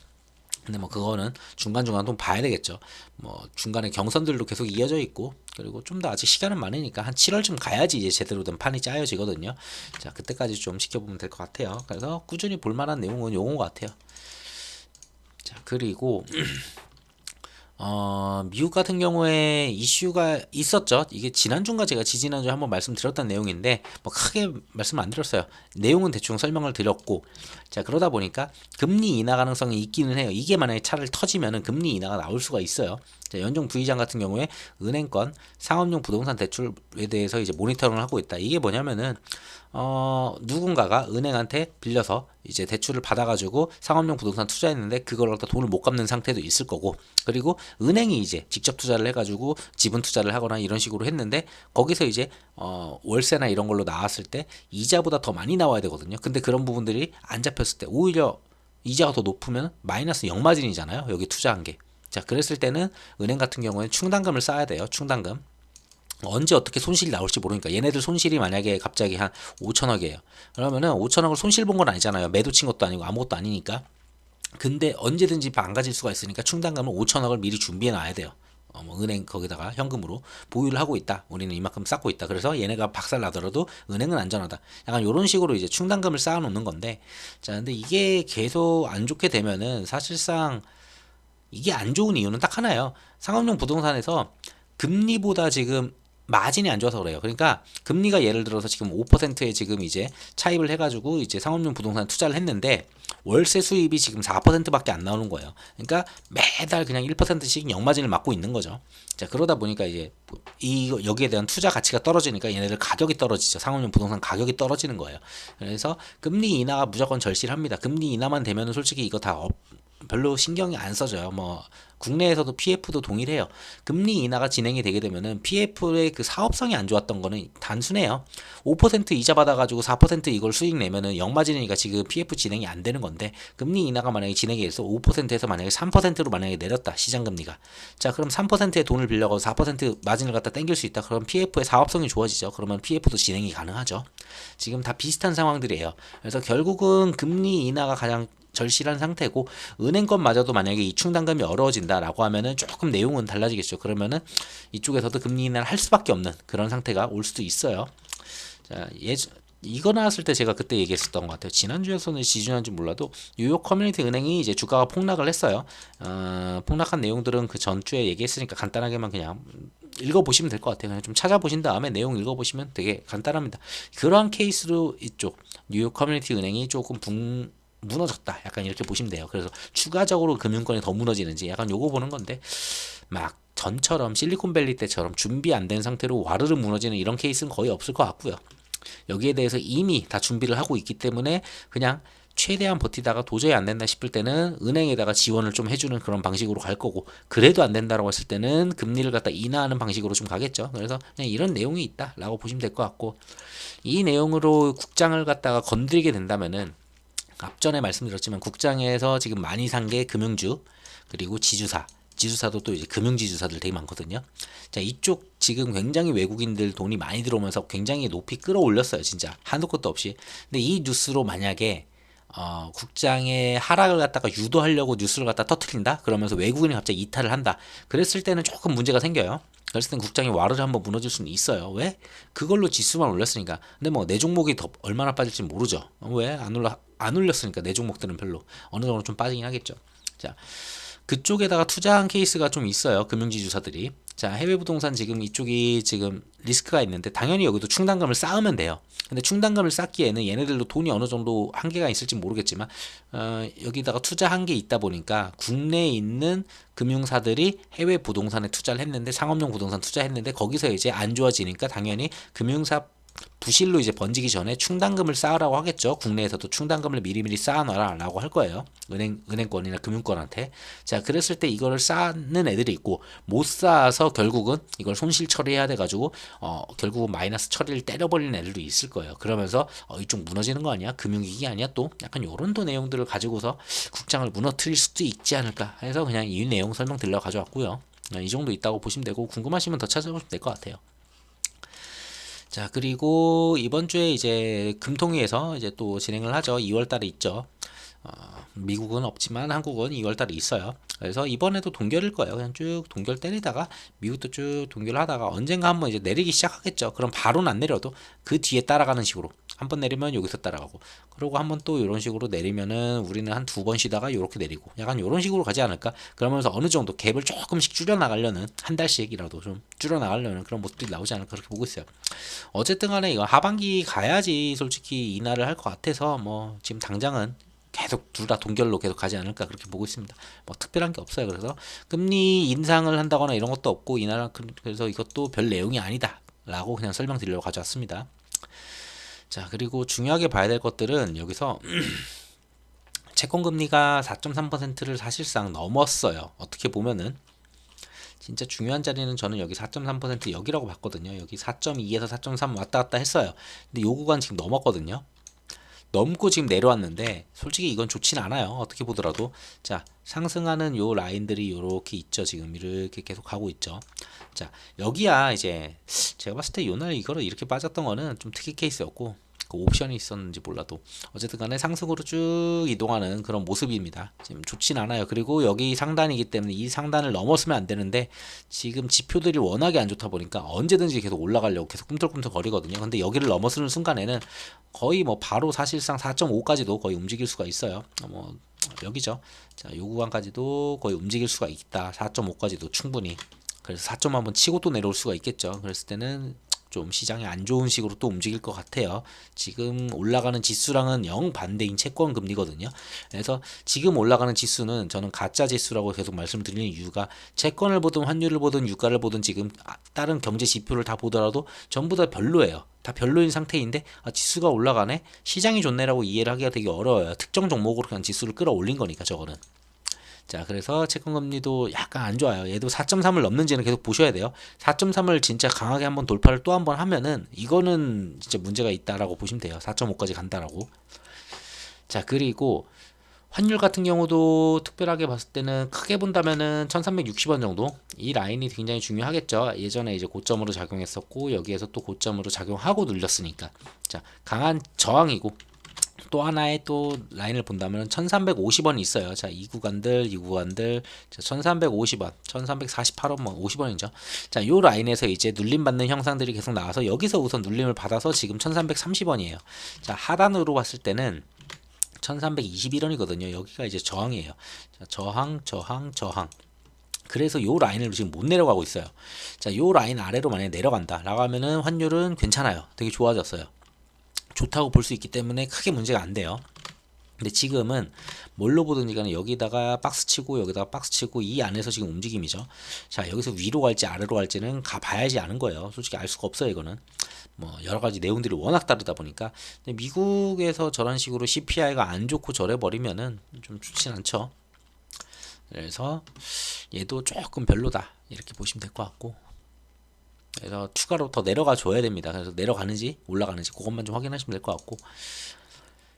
근데 뭐 그거는 중간중간 좀 봐야 되겠죠. 뭐 중간에 경선들도 계속 이어져 있고 그리고 좀 더 아직 시간은 많으니까 한 7월쯤 가야지 이제 제대로 된 판이 짜여지거든요. 자, 그때까지 좀 지켜보면 될 것 같아요. 그래서 꾸준히 볼만한 내용은 요건 것 같아요. 자, 그리고 미국 같은 경우에 이슈가 있었죠. 이게 지난주인가 제가 지지난주에 한번 말씀드렸던 내용인데 뭐 크게 말씀 안 드렸어요. 내용은 대충 설명을 드렸고 자, 그러다 보니까 금리 인하 가능성이 있기는 해요. 이게 만약에 차를 터지면은 금리 인하가 나올 수가 있어요. 자, 연준 부의장 같은 경우에 은행권 상업용 부동산 대출에 대해서 이제 모니터링을 하고 있다. 이게 뭐냐면은 누군가가 은행한테 빌려서 이제 대출을 받아가지고 상업용 부동산 투자했는데 그걸 갖다 돈을 못 갚는 상태도 있을 거고 그리고 은행이 이제 직접 투자를 해가지고 지분 투자를 하거나 이런 식으로 했는데 거기서 이제 월세나 이런 걸로 나왔을 때 이자보다 더 많이 나와야 되거든요. 근데 그런 부분들이 안 잡혔을 때 오히려 이자가 더 높으면 마이너스 역마진이잖아요. 여기 투자한 게. 자, 그랬을 때는 은행 같은 경우에는 충당금을 쌓아야 돼요. 충당금. 언제 어떻게 손실이 나올지 모르니까 얘네들 손실이 만약에 갑자기 한 5천억이에요. 그러면은 5천억을 손실 본 건 아니잖아요. 매도 친 것도 아니고 아무것도 아니니까. 근데 언제든지 망가질 수가 있으니까 충당금은 5천억을 미리 준비해 놔야 돼요. 뭐 은행 거기다가 현금으로 보유를 하고 있다. 우리는 이만큼 쌓고 있다. 그래서 얘네가 박살 나더라도 은행은 안전하다. 약간 이런 식으로 이제 충당금을 쌓아 놓는 건데, 자, 근데 이게 계속 안 좋게 되면은 사실상 이게 안 좋은 이유는 딱 하나예요. 상업용 부동산에서 금리보다 지금 마진이 안 좋아서 그래요. 그러니까 금리가 예를 들어서 지금 5%에 지금 이제 차입을 해가지고 이제 상업용 부동산 투자를 했는데 월세 수입이 지금 4%밖에 안 나오는 거예요. 그러니까 매달 그냥 1%씩 역마진을 맞고 있는 거죠. 자, 그러다 보니까 이제 여기에 대한 투자 가치가 떨어지니까 얘네들 가격이 떨어지죠. 상업용 부동산 가격이 떨어지는 거예요. 그래서 금리 인하가 무조건 절실합니다. 금리 인하만 되면은 솔직히 이거 다 별로 신경이 안 써져요. 뭐 국내에서도 PF도 동일해요. 금리 인하가 진행이 되게 되면은 PF의 그 사업성이 안 좋았던 거는 단순해요. 5% 이자 받아가지고 4% 이걸 수익 내면은 영마진이니까 지금 PF 진행이 안 되는 건데, 금리 인하가 만약에 진행이 돼서 5%에서 만약에 3%로 만약에 내렸다, 시장 금리가. 자, 그럼 3%의 돈을 빌려가고 4% 마진을 갖다 땡길 수 있다. 그럼 PF의 사업성이 좋아지죠. 그러면 PF도 진행이 가능하죠. 지금 다 비슷한 상황들이에요. 그래서 결국은 금리 인하가 가장 절실한 상태고, 은행권마저도 만약에 이 충당금이 어려워진다라고 하면은 조금 내용은 달라지겠죠. 그러면은 이쪽에서도 금리 인하를 할 수밖에 없는 그런 상태가 올 수도 있어요. 자, 이거 나왔을 때 제가 그때 얘기했었던 것 같아요. 지난주에서는 지지난주 몰라도 뉴욕 커뮤니티 은행이 이제 주가가 폭락을 했어요. 폭락한 내용들은 그 전주에 얘기했으니까 간단하게만 그냥 읽어보시면 될 것 같아요. 그냥 좀 찾아보신 다음에 내용 읽어보시면 되게 간단합니다. 그러한 케이스로 이쪽 뉴욕 커뮤니티 은행이 조금 무너졌다, 약간 이렇게 보시면 돼요. 그래서 추가적으로 금융권이 더 무너지는지 약간 요거 보는 건데, 막 전처럼 실리콘밸리 때처럼 준비 안 된 상태로 와르르 무너지는 이런 케이스는 거의 없을 것 같고요. 여기에 대해서 이미 다 준비를 하고 있기 때문에 그냥 최대한 버티다가 도저히 안 된다 싶을 때는 은행에다가 지원을 좀 해주는 그런 방식으로 갈 거고, 그래도 안 된다라고 했을 때는 금리를 갖다 인하하는 방식으로 좀 가겠죠. 그래서 그냥 이런 내용이 있다라고 보시면 될 것 같고, 이 내용으로 국장을 갖다가 건드리게 된다면은, 앞전에 말씀드렸지만 국장에서 지금 많이 산 게 금융주, 그리고 지주사도 또 이제 금융지주사들 되게 많거든요. 자, 이쪽 지금 굉장히 외국인들 돈이 많이 들어오면서 굉장히 높이 끌어올렸어요, 진짜 한도 끝도 없이. 근데 이 뉴스로 만약에 국장의 하락을 갖다가 유도하려고 뉴스를 갖다 터트린다? 그러면서 외국인이 갑자기 이탈을 한다. 그랬을 때는 조금 문제가 생겨요. 그랬을 땐 국장이 와르르 한번 무너질 수는 있어요. 왜? 그걸로 지수만 올렸으니까. 근데 뭐 내 종목이 더 얼마나 빠질지 모르죠. 왜? 안 올렸으니까. 내 종목들은 별로 어느 정도 좀 빠지긴 하겠죠. 자, 그쪽에다가 투자한 케이스가 좀 있어요. 금융지주사들이. 자, 해외 부동산 지금 이쪽이 지금 리스크가 있는데 당연히 여기도 충당금을 쌓으면 돼요. 근데 충당금을 쌓기에는 얘네들도 돈이 어느 정도 한계가 있을지 모르겠지만, 여기다가 투자한 게 있다 보니까 국내에 있는 금융사들이 해외 부동산에 투자를 했는데, 상업용 부동산 투자했는데 거기서 이제 안 좋아지니까 당연히 금융사 부실로 이제 번지기 전에 충당금을 쌓으라고 하겠죠. 국내에서도 충당금을 미리미리 쌓아놔라라고 할 거예요. 은행권이나 금융권한테. 자, 그랬을 때 이거를 쌓는 애들이 있고, 못 쌓아서 결국은 이걸 손실 처리해야 돼가지고 결국은 마이너스 처리를 때려버리는 애들도 있을 거예요. 그러면서 이쪽 무너지는 거 아니야? 금융위기 아니야? 또 약간 요런 또 내용들을 가지고서 국장을 무너뜨릴 수도 있지 않을까 해서 그냥 이 내용 설명드리려고 가져왔고요. 이 정도 있다고 보시면 되고, 궁금하시면 더 찾아보시면 될 것 같아요. 자, 그리고 이번 주에 이제 금통위에서 이제 또 진행을 하죠. 2월 달에 있죠. 미국은 없지만 한국은 2월 달에 있어요. 그래서 이번에도 동결일 거예요. 그냥 쭉 동결 때리다가 미국도 쭉 동결하다가 언젠가 한번 이제 내리기 시작하겠죠. 그럼 바로는 안 내려도 그 뒤에 따라가는 식으로 한번 내리면 여기서 따라가고, 그리고 한번 또 이런 식으로 내리면은 우리는 한 두 번 쉬다가 이렇게 내리고, 약간 이런 식으로 가지 않을까. 그러면서 어느 정도 갭을 조금씩 줄여 나가려는, 한 달씩이라도 좀 줄여 나가려는 그런 모습들이 나오지 않을까 그렇게 보고 있어요. 어쨌든 간에 이거 하반기 가야지 솔직히 인하를 할 것 같아서, 뭐 지금 당장은 계속 둘 다 동결로 계속 가지 않을까 그렇게 보고 있습니다. 뭐 특별한 게 없어요. 그래서 금리 인상을 한다거나 이런 것도 없고, 인하를, 그래서 이것도 별 내용이 아니다 라고 그냥 설명드리려고 가져왔습니다. 자, 그리고 중요하게 봐야 될 것들은 여기서 채권금리가 4.3%를 사실상 넘었어요. 어떻게 보면은 진짜 중요한 자리는 저는 여기 4.3% 여기라고 봤거든요. 여기 4.2에서 4.3 왔다 갔다 했어요. 근데 요 구간 지금 넘었거든요. 넘고 지금 내려왔는데 솔직히 이건 좋진 않아요. 어떻게 보더라도. 자, 상승하는 요 라인들이 요렇게 있죠. 지금 이렇게 계속 가고 있죠. 자, 여기야 이제 제가 봤을 때 요날 이거를 이렇게 빠졌던 거는 좀 특이 케이스였고, 그 옵션이 있었는지 몰라도 어쨌든 간에 상승으로 쭉 이동하는 그런 모습입니다. 지금 좋진 않아요. 그리고 여기 상단이기 때문에 이 상단을 넘었으면 안 되는데, 지금 지표들이 워낙에 안 좋다 보니까 언제든지 계속 올라가려고 계속 꿈틀꿈틀 거리거든요. 근데 여기를 넘어서는 순간에는 거의 뭐 바로 사실상 4.5까지도 거의 움직일 수가 있어요. 뭐 여기죠. 자, 요 구간까지도 거의 움직일 수가 있다. 4.5까지도 충분히. 그래서 4점 한번 치고 또 내려올 수가 있겠죠. 그랬을 때는 좀 시장이 안 좋은 식으로 또 움직일 것 같아요. 지금 올라가는 지수랑은 영 반대인 채권 금리거든요. 그래서 지금 올라가는 지수는 저는 가짜 지수라고 계속 말씀드리는 이유가, 채권을 보든 환율을 보든 유가를 보든 지금 다른 경제 지표를 다 보더라도 전부 다 별로예요. 다 별로인 상태인데 지수가 올라가네? 시장이 좋네라고 이해를 하기가 되게 어려워요. 특정 종목으로 그냥 지수를 끌어올린 거니까 저거는. 자, 그래서 채권금리도 약간 안 좋아요. 얘도 4.3을 넘는지는 계속 보셔야 돼요. 4.3을 진짜 강하게 한번 돌파를 또 한번 하면은 이거는 진짜 문제가 있다라고 보시면 돼요. 4.5까지 간다라고. 자, 그리고 환율 같은 경우도 특별하게 봤을 때는 크게 본다면은 1360원 정도 이 라인이 굉장히 중요하겠죠. 예전에 이제 고점으로 작용했었고 여기에서 또 고점으로 작용하고 눌렸으니까 자 강한 저항이고 또 하나의 또 라인을 본다면 1350원이 있어요. 자, 이 구간들 자, 1350원, 1348원 뭐 50원이죠. 자, 요 라인에서 이제 눌림 받는 형상들이 계속 나와서 여기서 우선 눌림을 받아서 지금 1330원이에요. 자, 하단으로 봤을 때는 1321원이거든요. 여기가 이제 저항이에요. 자, 저항. 그래서 요 라인을 지금 못 내려가고 있어요. 자, 요 라인 아래로 만약에 내려간다 라고 하면은 환율은 괜찮아요. 되게 좋아졌어요. 좋다고 볼 수 있기 때문에 크게 문제가 안 돼요. 근데 지금은 뭘로 보든지간에 여기다가 박스 치고 여기다가 박스 치고 이 안에서 지금 움직임이죠. 자, 여기서 위로 갈지 아래로 갈지는 가봐야지 아는 거예요. 솔직히 알 수가 없어요. 이거는 뭐 여러 가지 내용들이 워낙 다르다 보니까. 근데 미국에서 저런 식으로 CPI가 안 좋고 저래 버리면은 좀 좋진 않죠. 그래서 얘도 조금 별로다 이렇게 보시면 될 것 같고, 그래서 추가로 더 내려가 줘야 됩니다. 그래서 내려가는지 올라가는지 그것만 좀 확인하시면 될 것 같고,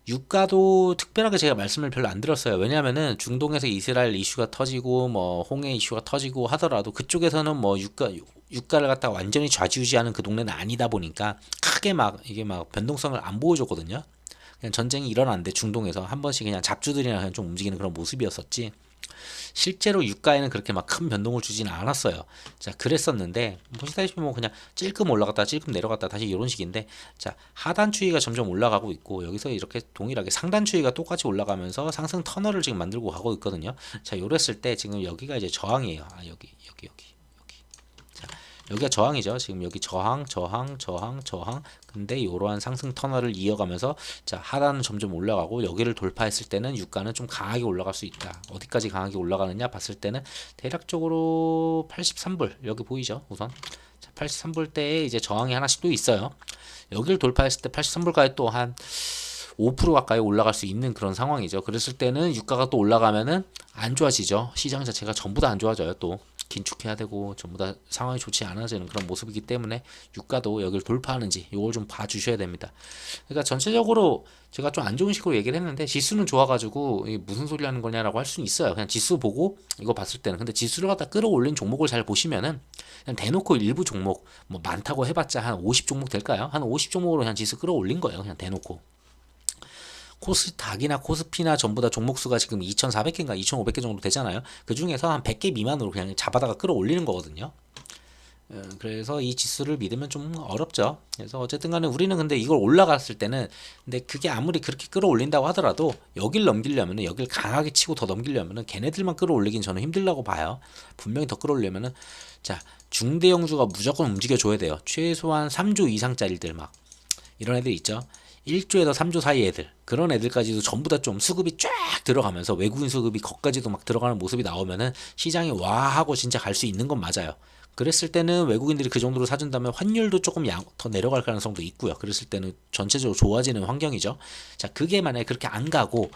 유가도 특별하게 제가 말씀을 별로 안 드렸어요. 왜냐하면은 중동에서 이스라엘 이슈가 터지고 뭐 홍해 이슈가 터지고 하더라도 그쪽에서는 뭐 유가를 갖다가 완전히 좌지우지하는 그 동네는 아니다 보니까 크게 막 이게 막 변동성을 안 보여줬거든요. 그냥 전쟁이 일어났는데 중동에서 한 번씩 그냥 잡주들이랑 그냥 좀 움직이는 그런 모습이었었지, 실제로 유가에는 그렇게 막 큰 변동을 주지는 않았어요. 자, 그랬었는데 보시다시피 뭐 그냥 찔끔 올라갔다 찔끔 내려갔다 다시 이런 식인데, 자, 하단 추이가 점점 올라가고 있고 여기서 이렇게 동일하게 상단 추이가 똑같이 올라가면서 상승 터널을 지금 만들고 가고 있거든요. 자, 요랬을 때 지금 여기가 이제 저항이에요. 아, 여기. 자, 여기가 저항이죠. 지금 여기 저항. 근데 이러한 상승 터널을 이어가면서 자, 하단은 점점 올라가고 여기를 돌파했을 때는 유가는 좀 강하게 올라갈 수 있다. 어디까지 강하게 올라가느냐 봤을 때는 대략적으로 83불 여기 보이죠? 우선 자, 83불 때에 이제 저항이 하나씩 또 있어요. 여기를 돌파했을 때 83불까지 또 한 5% 가까이 올라갈 수 있는 그런 상황이죠. 그랬을 때는 유가가 또 올라가면은 안 좋아지죠. 시장 자체가 전부 다 안 좋아져요. 또 긴축해야 되고 전부 다 상황이 좋지 않아지는 그런 모습이기 때문에 유가도 여기를 돌파하는지 이걸 좀 봐주셔야 됩니다. 그러니까 전체적으로 제가 좀 안 좋은 식으로 얘기를 했는데 지수는 좋아가지고 이게 무슨 소리 하는 거냐라고 할 수는 있어요. 그냥 지수 보고 이거 봤을 때는. 근데 지수를 갖다 끌어올린 종목을 잘 보시면은 그냥 대놓고 일부 종목 뭐 많다고 해봤자 한 50 종목 될까요? 한 50 종목으로 그냥 지수 끌어올린 거예요. 그냥 대놓고. 코스닥이나 코스피나 전부 다 종목수가 지금 2,400개인가 2,500개 정도 되잖아요. 그 중에서 한 100개 미만으로 그냥 잡아다가 끌어올리는 거거든요. 그래서 이 지수를 믿으면 좀 어렵죠. 그래서 어쨌든 간에 우리는 근데 이걸 올라갔을 때는, 근데 그게 아무리 그렇게 끌어올린다고 하더라도 여길 넘기려면은 여길 강하게 치고 더 넘기려면은 걔네들만 끌어올리긴 저는 힘들다고 봐요. 분명히 더 끌어올리면은 자, 중대형주가 무조건 움직여줘야 돼요. 최소한 3조 이상짜리들 막 이런 애들 있죠. 1조에서 3조 사이 애들, 그런 애들까지도 전부 다 좀 수급이 쫙 들어가면서 외국인 수급이 거기까지도 막 들어가는 모습이 나오면은 시장이 와 하고 진짜 갈 수 있는 건 맞아요. 그랬을 때는 외국인들이 그 정도로 사준다면 환율도 조금 더 내려갈 가능성도 있고요. 그랬을 때는 전체적으로 좋아지는 환경이죠. 자, 그게 만약에 그렇게 안 가고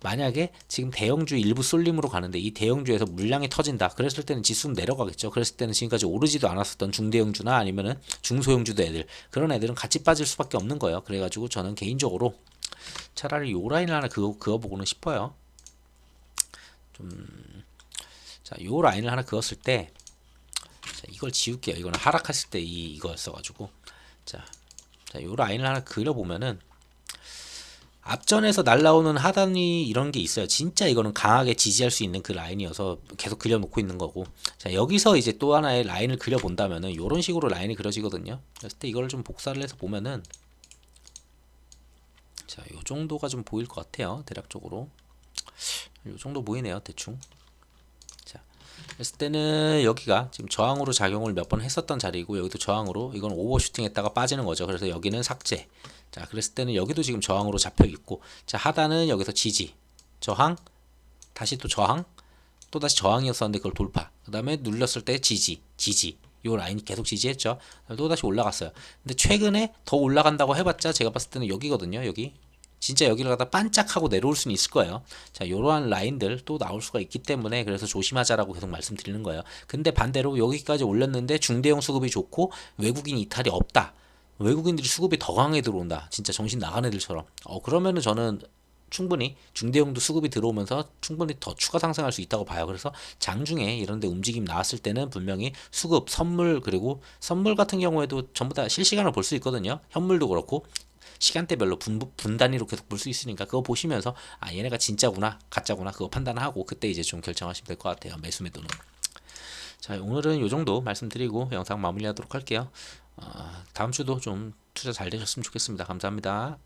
만약에 지금 대형주 일부 쏠림으로 가는데 이 대형주에서 물량이 터진다. 그랬을 때는 지수는 내려가겠죠. 그랬을 때는 지금까지 오르지도 않았었던 중대형주나 아니면은 중소형주도 애들, 그런 애들은 같이 빠질 수밖에 없는 거예요. 그래가지고 저는 개인적으로 차라리 요 라인을 하나 그어보고는 싶어요. 자, 요 라인을 하나 그었을 때, 자, 이걸 지울게요. 이거는 하락했을 때 이거였어가지고, 자, 요 라인을 하나 그려보면은 앞전에서 날라오는 하단이 이런 게 있어요. 진짜 이거는 강하게 지지할 수 있는 그 라인이어서 계속 그려놓고 있는 거고, 자, 여기서 이제 또 하나의 라인을 그려본다면은 이런 식으로 라인이 그려지거든요. 그랬을 때 이걸 좀 복사를 해서 보면은 자, 요 정도가 좀 보일 것 같아요. 대략적으로 요 정도 보이네요. 대충. 자, 그랬을 때는 여기가 지금 저항으로 작용을 몇 번 했었던 자리고, 여기도 저항으로, 이건 오버슈팅 했다가 빠지는 거죠. 그래서 여기는 삭제. 자, 그랬을 때는 여기도 지금 저항으로 잡혀 있고, 자, 하단은 여기서 지지, 저항, 다시 또 저항, 또 다시 저항이었었는데 그걸 돌파. 그 다음에 눌렸을 때 지지, 요 라인이 계속 지지했죠. 또 다시 올라갔어요. 근데 최근에 더 올라간다고 해봤자 제가 봤을 때는 여기거든요. 여기 진짜 여기를 갖다 반짝하고 내려올 수는 있을 거예요. 자, 이러한 라인들 또 나올 수가 있기 때문에 그래서 조심하자라고 계속 말씀드리는 거예요. 근데 반대로 여기까지 올렸는데 중대형 수급이 좋고 외국인 이탈이 없다. 외국인들이 수급이 더 강하게 들어온다. 진짜 정신 나간 애들처럼. 그러면은 저는 충분히 중대형도 수급이 들어오면서 충분히 더 추가 상승할 수 있다고 봐요. 그래서 장중에 이런 데 움직임 나왔을 때는 분명히 수급, 선물, 그리고 선물 같은 경우에도 전부 다 실시간으로 볼 수 있거든요. 현물도 그렇고 시간대별로 분 단위로 계속 볼 수 있으니까 그거 보시면서 아, 얘네가 진짜구나 가짜구나 그거 판단하고 그때 이제 좀 결정하시면 될 것 같아요. 매수 매도는. 자, 오늘은 요 정도 말씀드리고 영상 마무리하도록 할게요. 다음 주도 좀 투자 잘 되셨으면 좋겠습니다. 감사합니다.